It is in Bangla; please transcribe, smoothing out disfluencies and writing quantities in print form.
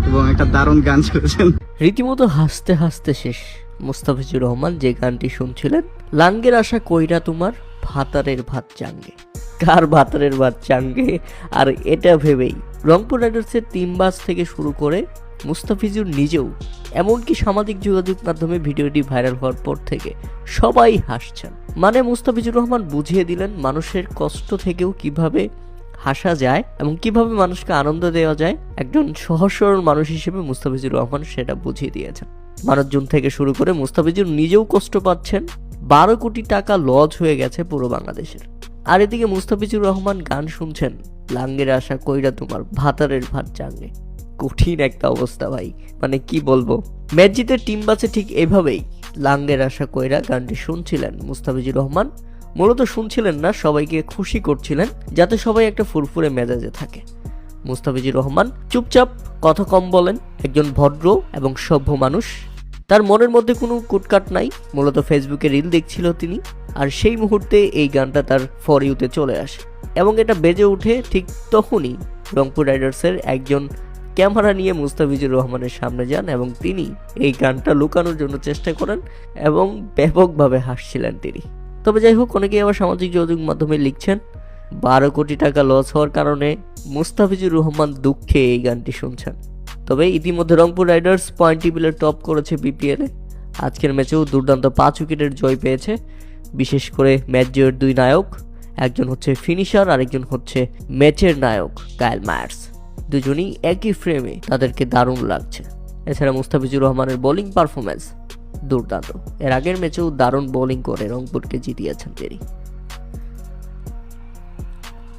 এবং একটা দারুণ গান ছেড়েছেন। রীতিমতো হাসতে হাসতে শেষ মুস্তাফিজুর রহমান যে গানটি শুনছিলেন, লাঙ্গের আশা কইরা তোমার ভাতারের ভাত চাঙ্গে। কার ভাতারের ভাত চাঙ্গে? আর এটা ভেবেই রংপুর রাইডার্সের টিমবাজ থেকে শুরু করে মুস্তাফিজুর নিজেও, এমনকি সামাজিক যোগাযোগ মাধ্যমে ভিডিওটি ভাইরাল হওয়ার পর থেকে সবাই হাসছেন। মানে মুস্তাফিজুর রহমান বুঝিয়ে দিলেন মানুষের কষ্ট থেকেও কিভাবে হাসা যায় এবং কিভাবে মানুষকে আনন্দ দেওয়া যায়। একজন সহজ সরল মানুষ হিসেবে মুস্তাফিজুর রহমান সেটা বুঝিয়ে দিয়েছেন। মানুষজন থেকে শুরু করে মুস্তাফিজুর নিজেও কষ্ট পাচ্ছেন। 12 কোটি টাকা লস হয়ে গেছে পুরো বাংলাদেশের। আর এদিকে মুস্তাফিজুর রহমান গান শুনছেন, লাঙ্গের আশা কইরা তোমার ভাতারের ভাত চাঙ্গে। কঠিন একটা অবস্থা ভাই, মানে কি বলবো। ম্যাচ জিতে টিম বাসে ঠিক এভাবেই লাঙ্গের আশা কইরা গানটি শুনছিলেন মুস্তাফিজুর রহমান। মূলত শুনছিলেন না, সবাইকে খুশি করছিলেন যাতে সবাই একটা ফুরফুরে মেজাজে থাকে। মুস্তাফিজুর রহমান চুপচাপ, কথা কম বলেন, একজন ভদ্র এবং সভ্য মানুষ। তার মনের মধ্যে কোনো কুটকাট নাই। মূলত ফেসবুকে রিল দেখছিল তিনি, আর সেই মুহূর্তে এই গানটা তার ফর ইউতে চলে আসে এবং এটা বেজে ওঠে। ঠিক তখনই রংপুর রাইডার্সের একজন ক্যামেরা নিয়ে মুস্তাফিজুর রহমানের সামনে যান এবং তিনি এই গানটা লুকানোর জন্য চেষ্টা করেন এবং ব্যাপকভাবে হাসছিলেন তিনি। তবে যাই হোক, অনেকেই আবার সামাজিক যোগাযোগ মাধ্যমে লিখছেন 12 কোটি টাকা লস হওয়ার কারণে মুস্তাফিজুর রহমান দুঃখে এই গানটি শুনছেন। তবে ইতিমধ্যে রংপুর রাইডার্স পয়েন্ট টেবিলে টপ করেছে বিপিএলে। আজকের ম্যাচেও দুর্দান্ত 5 উইকেটের জয় পেয়েছে। বিশেষ করে ম্যাচ জয়ের 2 নায়ক, একজন হচ্ছে ফিনিশার, আরেকজন হচ্ছে ম্যাচের নায়ক কাইল মায়ার্স। দুজনই একই ফ্রেমে, তাদেরকে দারুণ লাগছে। এছাড়া মুস্তাফিজুর রহমানের বোলিং পারফরম্যান্স দুর্দান্ত। এর আগের ম্যাচেও দারুণ বোলিং করে রংপুরকে জিতিয়েছেন তিনি।